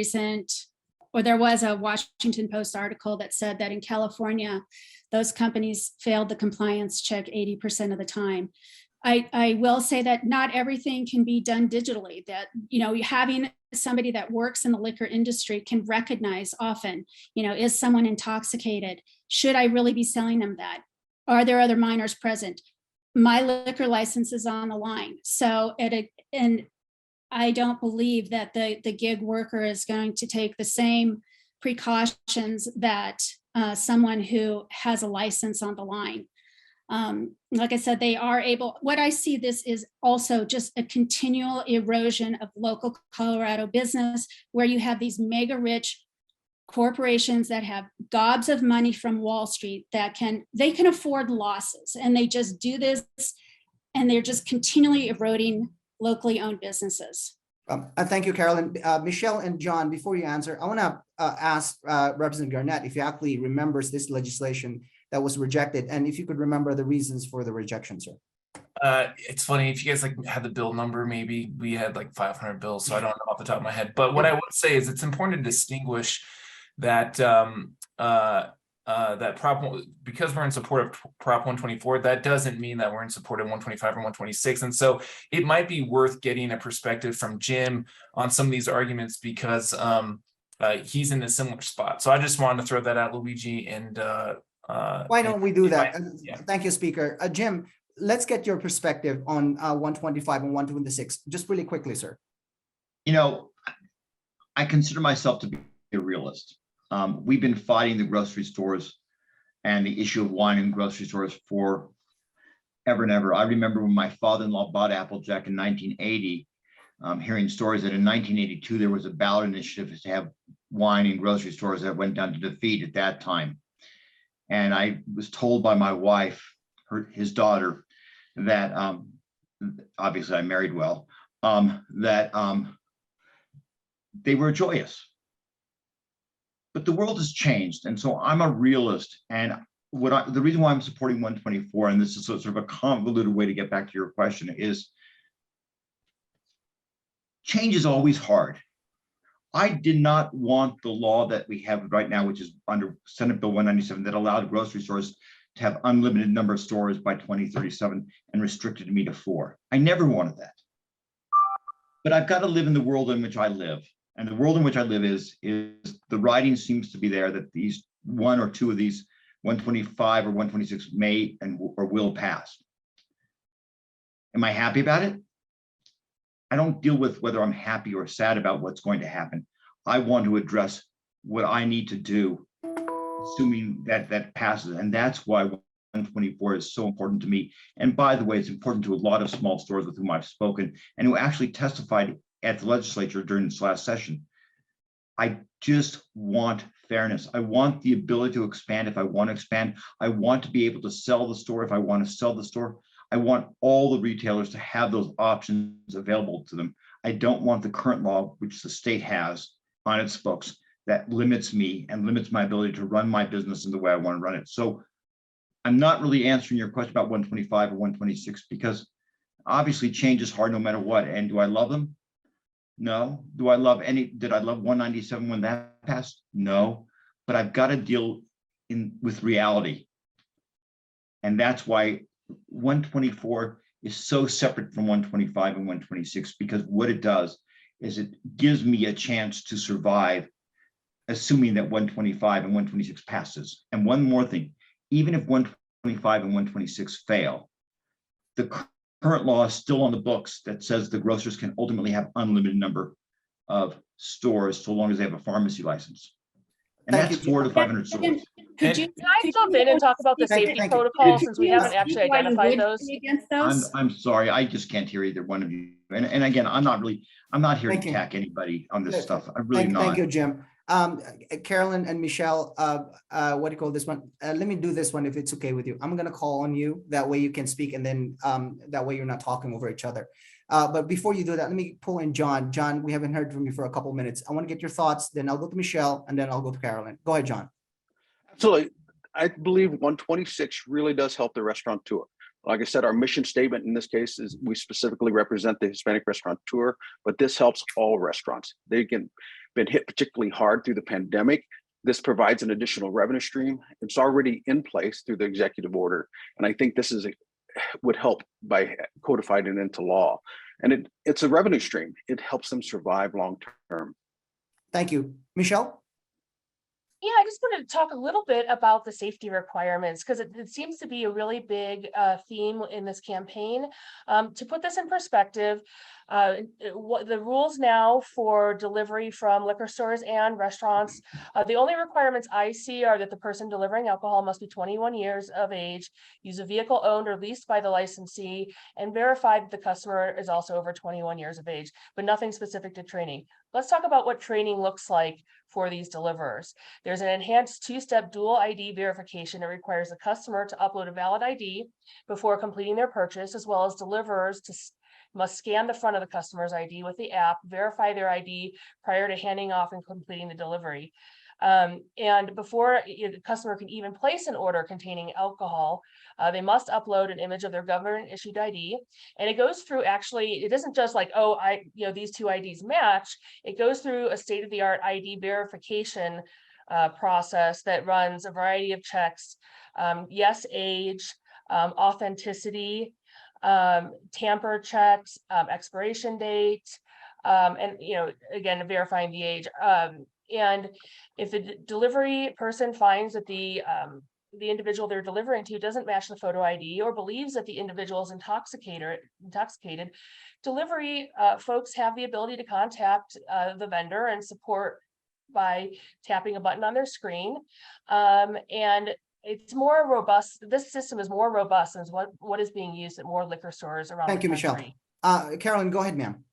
Washington Post article that said that in California, those companies failed the compliance check 80% of the time. I will say that not everything can be done digitally, that, you know, having somebody that works in the liquor industry can recognize often, you know, is someone intoxicated? Should I really be selling them that? Are there other minors present? My liquor license is on the line. So, and I don't believe that the gig worker is going to take the same precautions that someone who has a license on the line. Like I said, they are able, what I see this is also just a continual erosion of local Colorado business, where you have these mega rich corporations that have gobs of money from Wall Street that they can afford losses, and they just do this, and they're just continually eroding locally owned businesses.
Thank you, Carolyn. Michelle and John, before you answer, I want to ask Representative Garnett if he actually remembers this legislation that was rejected, and if you could remember the reasons for the rejection, sir.
It's funny, if you guys like had the bill number, maybe we had like 500 bills, so I don't know off the top of my head. But what I would say is it's important to distinguish that that because we're in support of Prop 124, that doesn't mean that we're in support of 125 or 126. And so it might be worth getting a perspective from Jim on some of these arguments, because he's in a similar spot. So I just wanted to throw that out, Luigi, and
why don't we do that?
Yeah.
Thank you, Speaker. Jim, let's get your perspective on 125 and 126, just really quickly, sir.
You know, I consider myself to be a realist. We've been fighting the grocery stores and the issue of wine in grocery stores for ever and ever. I remember when my father-in-law bought Applejack in 1980, hearing stories that in 1982, there was a ballot initiative to have wine in grocery stores that went down to defeat at that time. And I was told by my wife, his daughter, that obviously I married well, that they were joyous. But the world has changed, and so I'm a realist. And the reason why I'm supporting 124, and this is sort of a convoluted way to get back to your question, is change is always hard. I did not want the law that we have right now, which is under Senate Bill 197, that allowed grocery stores to have unlimited number of stores by 2037 and restricted me to 4. I never wanted that. But I've got to live in the world in which I live. And the world in which I live is the writing seems to be there that these one or two of these 125 or 126 may or will pass. Am I happy about it? I don't deal with whether I'm happy or sad about what's going to happen. I want to address what I need to do, assuming that passes. And that's why 124 is so important to me. And by the way, it's important to a lot of small stores with whom I've spoken and who actually testified at the legislature during this last session. I just want fairness. I want the ability to expand if I want to expand. I want to be able to sell the store if I want to sell the store. I want all the retailers to have those options available to them. I don't want the current law, which the state has on its books, that limits me and limits my ability to run my business in the way I want to run it. So I'm not really answering your question about 125 or 126, because obviously change is hard no matter what. And do I love them? No. Did I love 197 when that passed? No. but I've got to deal with reality. And that's why 124 is so separate from 125 and 126, because what it does is it gives me a chance to survive, assuming that 125 and 126 passes. And one more thing, even if 125 and 126 fail, the current law is still on the books that says the grocers can ultimately have unlimited number of stores so long as they have a pharmacy license. And
Thank
that's
you.
400 to 500 stores.
Could you?
Can I jump in and talk about the
Thank you,
safety
thank you.
protocol, since we haven't actually
Why you
identified
would
those?
be against those?
I'm sorry, I just can't hear either one of you. And again, I'm not here to
Thank you.
attack anybody on this
Good.
stuff. I'm really not.
Thank you, Jim. Carolyn and Michelle, what do you call this one? Let me do this one if it's okay with you. I'm gonna call on you. That way you can speak, and then that way you're not talking over each other. But before you do that, let me pull in John. John, we haven't heard from you for a couple minutes. I want to get your thoughts, then I'll go to Michelle, and then I'll go to Carolyn. Go ahead, John.
Absolutely. I believe 126 really does help the restaurateur. Like I said, our mission statement in this case is we specifically represent the Hispanic restaurateur, but this helps all restaurants. They've been hit particularly hard through the pandemic. This provides an additional revenue stream. It's already in place through the executive order. And I think this would help by codifying it into law. And it's a revenue stream. It helps them survive long term.
Thank you. Michelle?
Yeah, I just wanted to talk a little bit about the safety requirements, because it seems to be a really big theme in this campaign. To put this in perspective, what the rules now for delivery from liquor stores and restaurants, the only requirements I see are that the person delivering alcohol must be 21 years of age, use a vehicle owned or leased by the licensee, and verify that the customer is also over 21 years of age, but nothing specific to training. Let's talk about what training looks like for these deliverers. There's an enhanced two-step dual ID verification that requires the customer to upload a valid ID before completing their purchase, as well as deliverers must scan the front of the customer's ID with the app, verify their ID prior to handing off and completing the delivery. And before the customer can even place an order containing alcohol, they must upload an image of their government issued ID. And it goes through, actually, it isn't just like, oh, these two IDs match. It goes through a state-of-the-art ID verification process that runs a variety of checks. Yes, age, authenticity, tamper checks, expiration date, and again, verifying the age. And if the delivery person finds that the individual they're delivering to doesn't match the photo ID, or believes that the individual is intoxicated, delivery folks have the ability to contact the vendor and support by tapping a button on their screen. And it's more robust. This system is more robust than what is being used at more liquor stores around
Thank
the
you,
country.
Michelle. Carolyn, go ahead, ma'am.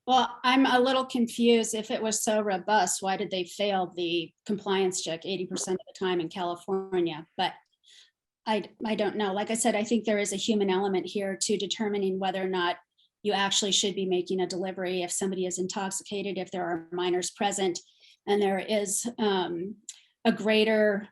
Well, I'm a little confused. If it was so robust, why did they fail the compliance check 80% of the time in California? But I don't know. Like I said, I think there is a human element here to determining whether or not you actually should be making a delivery if somebody is intoxicated, if there are minors present, and there is a greater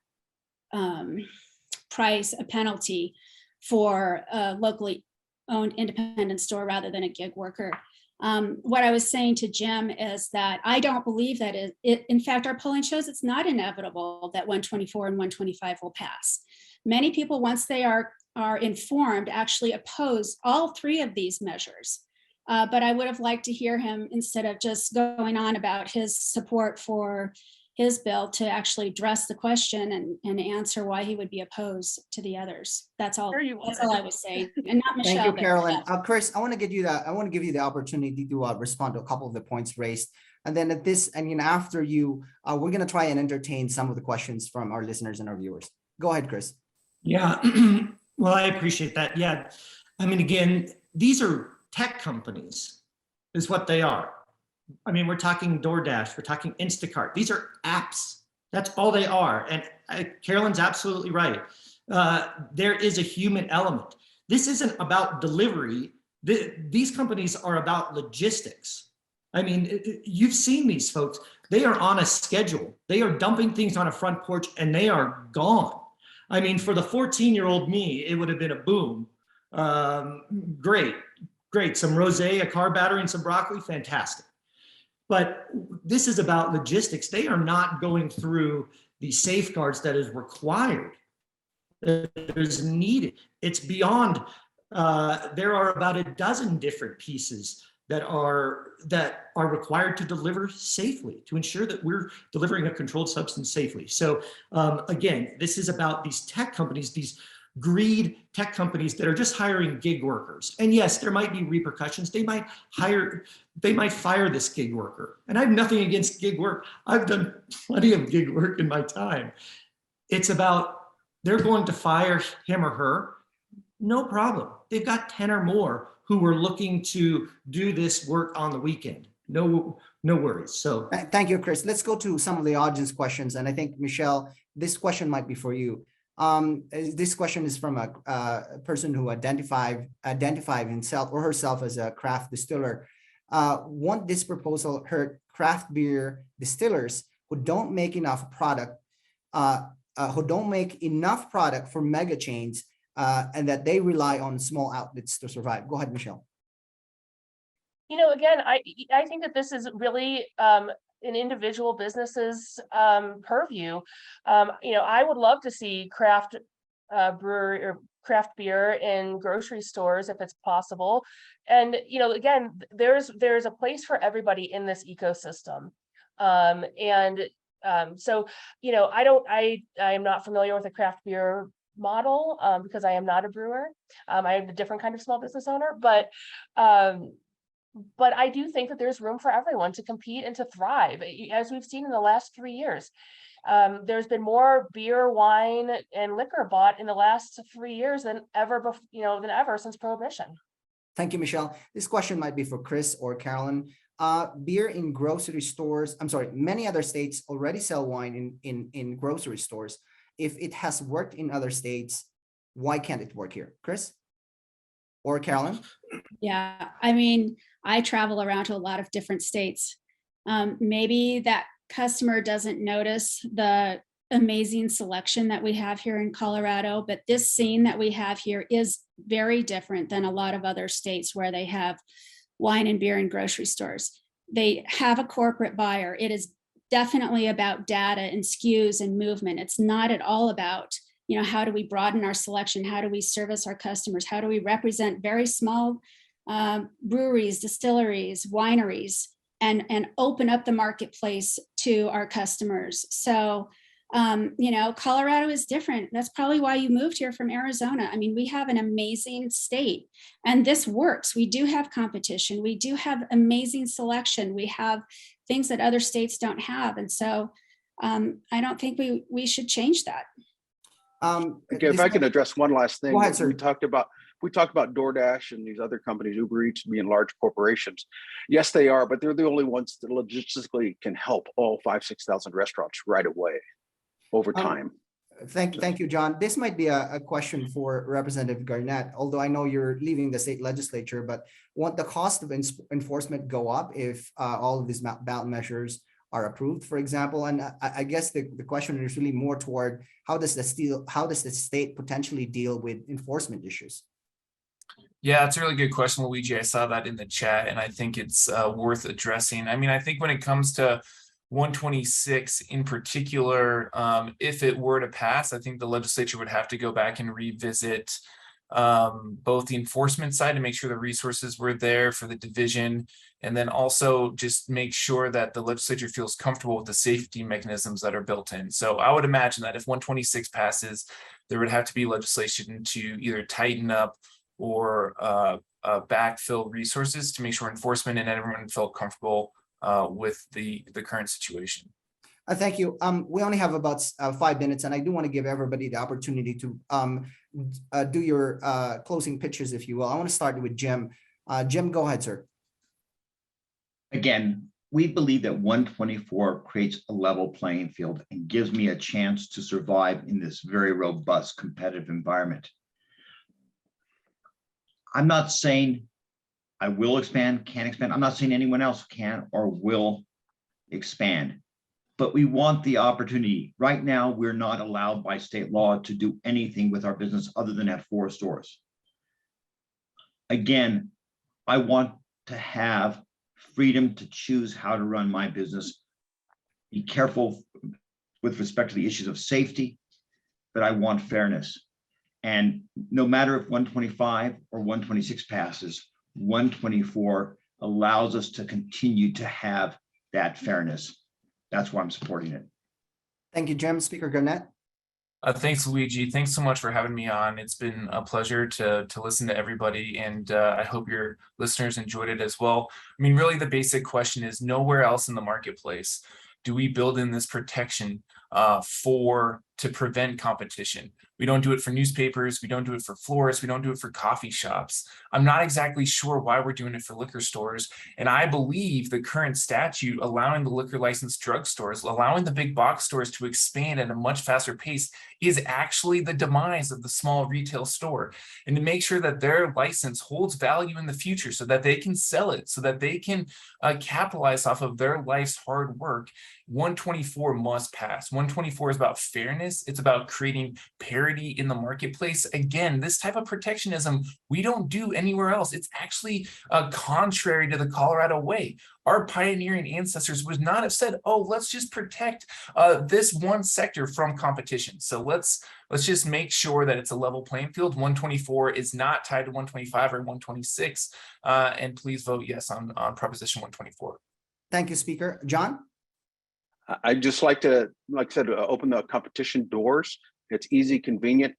price, a penalty for a locally owned independent store rather than a gig worker. What I was saying to Jim is that I don't believe that in fact, our polling shows it's not inevitable that 124 and 125 will pass. Many people, once they are informed, actually oppose all three of these measures. But I would have liked to hear him, instead of just going on about his support for his bill, to actually address the question and answer why he would be opposed to the others. That's all. That's all I was saying, and not Michelle.
Thank you, Carolyn. Chris, I want to give you the opportunity to respond to a couple of the points raised. And then after you, we're going to try and entertain some of the questions from our listeners and our viewers. Go ahead, Chris.
Yeah, well, I appreciate that. Yeah, I mean, again, these are tech companies, is what they are. I mean, we're talking DoorDash, we're talking Instacart. These are apps. That's all they are. And Carolyn's absolutely right. There is a human element. This isn't about delivery. These companies are about logistics. I mean, you've seen these folks. They are on a schedule. They are dumping things on a front porch and they are gone. I mean, for the 14-year-old me, it would have been a boom. Great. Some rosé, a car battery, and some broccoli, fantastic. But this is about logistics. They are not going through the safeguards that is required, that is needed. It's beyond, there are about a dozen different pieces that are required to deliver safely, to ensure that we're delivering a controlled substance safely. So again, this is about these tech companies, these greed tech companies that are just hiring gig workers. And yes, there might be repercussions. They might fire this gig worker. And I have nothing against gig work. I've done plenty of gig work in my time. It's about, they're going to fire him or her. No problem. They've got 10 or more who were looking to do this work on the weekend. No worries. So
Thank you, Chris. Let's go to some of the audience questions. And I think, Michelle, this question might be for you. This question is from a person who identified himself or herself as a craft distiller. Won't this proposal hurt craft beer distillers who don't make enough product, for mega chains, and that they rely on small outlets to survive? Go ahead, Michelle.
Again, I think that this is really an individual business's purview. I would love to see craft brewery or craft beer in grocery stores if it's possible. And again, there's a place for everybody in this ecosystem. So I am not familiar with a craft beer model because I am not a brewer. I am a different kind of small business owner, but I do think that there's room for everyone to compete and to thrive. As we've seen in the last 3 years, there's been more beer, wine, and liquor bought in the last 3 years than ever since Prohibition.
Thank you, Michelle. This question might be for Chris or Carolyn. Beer in grocery stores, many other states already sell wine in grocery stores. If it has worked in other states, why can't it work here? Chris or Carolyn?
Yeah, I mean, I travel around to a lot of different states. Maybe that customer doesn't notice the amazing selection that we have here in Colorado, but this scene that we have here is very different than a lot of other states where they have wine and beer in grocery stores. They have a corporate buyer. It is definitely about data and SKUs and movement. It's not at all about, how do we broaden our selection? How do we service our customers? How do we represent very small breweries, distilleries, wineries, and open up the marketplace to our customers? So, Colorado is different. That's probably why you moved here from Arizona. I mean, we have an amazing state and this works. We do have competition. We do have amazing selection. We have things that other states don't have. And so I don't think we should change that.
Okay, if I can address one last thing.
Go ahead, sir.
We talked about DoorDash and these other companies, Uber Eats, being large corporations. Yes, they are, but they're the only ones that logistically can help all 5,000-6,000 restaurants right away over time.
Thank you, John. This might be a question for Representative Garnett, although I know you're leaving the state legislature, but won't the cost of enforcement go up if all of these ballot measures are approved, for example? And I guess the question is really more toward how does the state potentially deal with enforcement issues?
Yeah, it's a really good question, Luigi. I saw that in the chat, and I think it's worth addressing. I mean, I think when it comes to 126 in particular, if it were to pass, I think the legislature would have to go back and revisit both the enforcement side to make sure the resources were there for the division, and then also just make sure that the legislature feels comfortable with the safety mechanisms that are built in. So I would imagine that if 126 passes, there would have to be legislation to either tighten up or backfill resources to make sure enforcement and everyone felt comfortable with the current situation.
Thank you. We only have about 5 minutes, and I do want to give everybody the opportunity to do your closing pitches, if you will. I want to start with Jim. Jim, go ahead, sir.
Again, we believe that 124 creates a level playing field and gives me a chance to survive in this very robust competitive environment. I'm not saying I will expand, can expand. I'm not saying anyone else can or will expand, but we want the opportunity. Right now, we're not allowed by state law to do anything with our business other than have 4 stores. Again, I want to have freedom to choose how to run my business, be careful with respect to the issues of safety, but I want fairness. And no matter if 125 or 126 passes, 124 allows us to continue to have that fairness. That's why I'm supporting it.
Thank you, Jim. Speaker Garnett.
Thanks, Luigi. Thanks so much for having me on. It's been a pleasure to listen to everybody, and I hope your listeners enjoyed it as well. I mean, really, the basic question is, nowhere else in the marketplace do we build in this protection to prevent competition. We don't do it for newspapers. We don't do it for florists. We don't do it for coffee shops. I'm not exactly sure why we're doing it for liquor stores. And I believe the current statute allowing the liquor licensed drugstores, allowing the big box stores to expand at a much faster pace is actually the demise of the small retail store. And to make sure that their license holds value in the future so that they can sell it, so that they can capitalize off of their life's hard work, 124 must pass. 124 is about fairness. It's about creating parity in the marketplace. Again, this type of protectionism we don't do anywhere else. It's actually contrary to the Colorado way. Our pioneering ancestors would not have said, oh, let's just protect this one sector from competition. So let's just make sure that it's a level playing field. 124 is not tied to 125 or 126. And please vote yes on Proposition 124.
Thank you, Speaker. John?
I'd just like to, like I said, open the competition doors. It's easy, convenient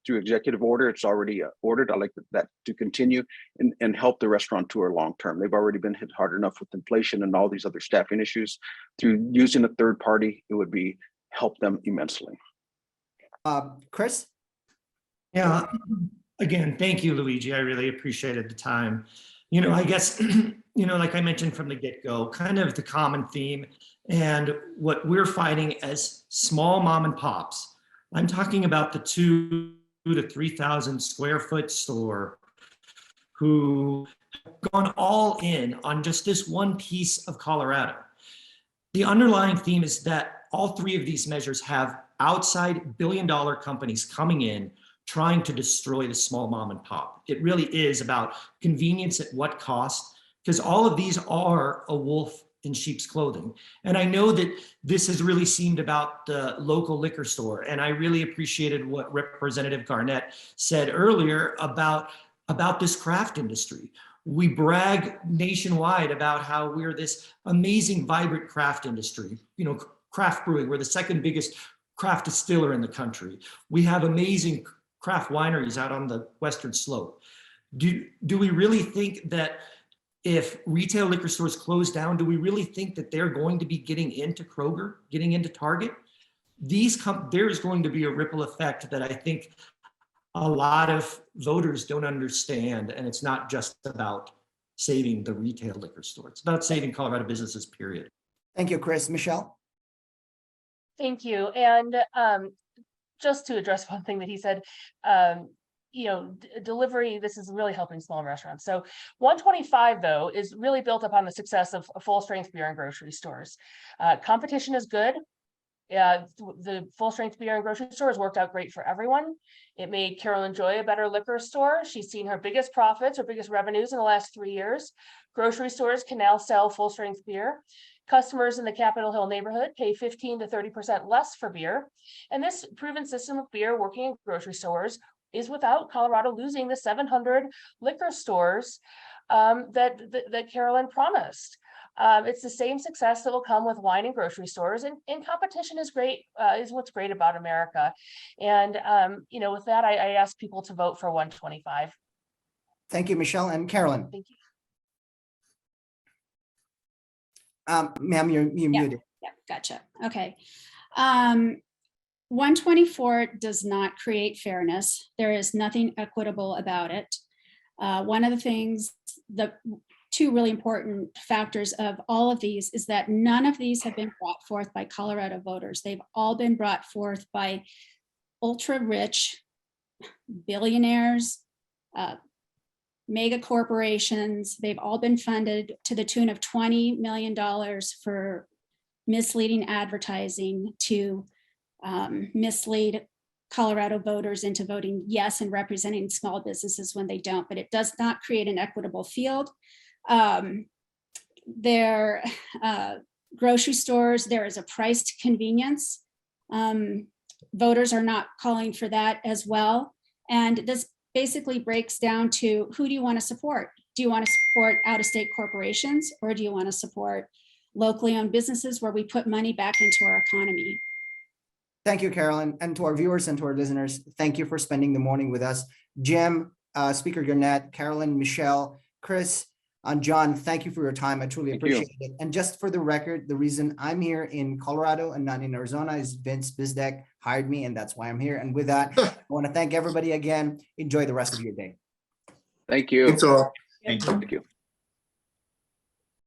through executive order. It's already ordered. I'd like that to continue and help the restaurateur long term. They've already been hit hard enough with inflation and all these other staffing issues. Through using a third party, it would be help them immensely.
Chris?
Yeah, again, thank you, Luigi. I really appreciated the time. I guess, like I mentioned from the get-go, kind of the common theme and what we're fighting as small mom and pops. I'm talking about the 2,000 to 3,000 square foot store who have gone all in on just this one piece of Colorado. The underlying theme is that all three of these measures have outside billion-dollar companies coming in trying to destroy the small mom and pop. It really is about convenience at what cost, because all of these are a wolf in sheep's clothing. And I know that this has really seemed about the local liquor store. And I really appreciated what Representative Garnett said earlier about this craft industry. We brag nationwide about how we're this amazing, vibrant craft industry. Craft brewing, we're the second biggest craft distiller in the country. We have amazing craft wineries out on the Western Slope. Do we really think that if retail liquor stores close down, do we really think that they're going to be getting into Kroger, getting into Target? There's going to be a ripple effect that I think a lot of voters don't understand. And it's not just about saving the retail liquor store. It's about saving Colorado businesses, period.
Thank you, Chris. Michelle?
Thank you. And just to address one thing that he said, delivery, this is really helping small restaurants. So 125, though, is really built upon the success of full strength beer in grocery stores. Competition is good. The full strength beer in grocery stores worked out great for everyone. It made Carolyn Joy a better liquor store. She's seen her biggest profits or biggest revenues in the last 3 years. Grocery stores can now sell full strength beer. Customers in the Capitol Hill neighborhood pay 15 to 30% less for beer. And this proven system of beer working in grocery stores is without Colorado losing the 700 liquor stores that Carolyn promised. It's the same success that will come with wine and grocery stores, and competition is great, is what's great about America. And with that, I ask people to vote for 125.
Thank you, Michelle. And Carolyn?
Thank you.
Ma'am, you're muted.
Yeah, gotcha. Okay. 124 does not create fairness. There is nothing equitable about it. One of the things, the two really important factors of all of these is that none of these have been brought forth by Colorado voters. They've all been brought forth by ultra rich billionaires, mega corporations. They've all been funded to the tune of $20 million for misleading advertising to mislead Colorado voters into voting yes and representing small businesses when they don't, but it does not create an equitable field. Their grocery stores, there is a price to convenience. Voters are not calling for that as well. And this basically breaks down to, who do you want to support? Do you want to support out-of-state corporations, or do you want to support locally owned businesses where we put money back into our economy?
Thank you, Carolyn. And to our viewers and to our listeners, thank you for spending the morning with us. Jim, Speaker Gurnett, Carolyn, Michelle, Chris, and John, thank you for your time. I truly
Thank you.
appreciate it. And just for the record, the reason I'm here in Colorado and not in Arizona is Vince Bizdek hired me, and that's why I'm here. And with that, I want to thank everybody again. Enjoy the rest of your day.
Thank you.
Thanks all.
Thank you.
Thank you.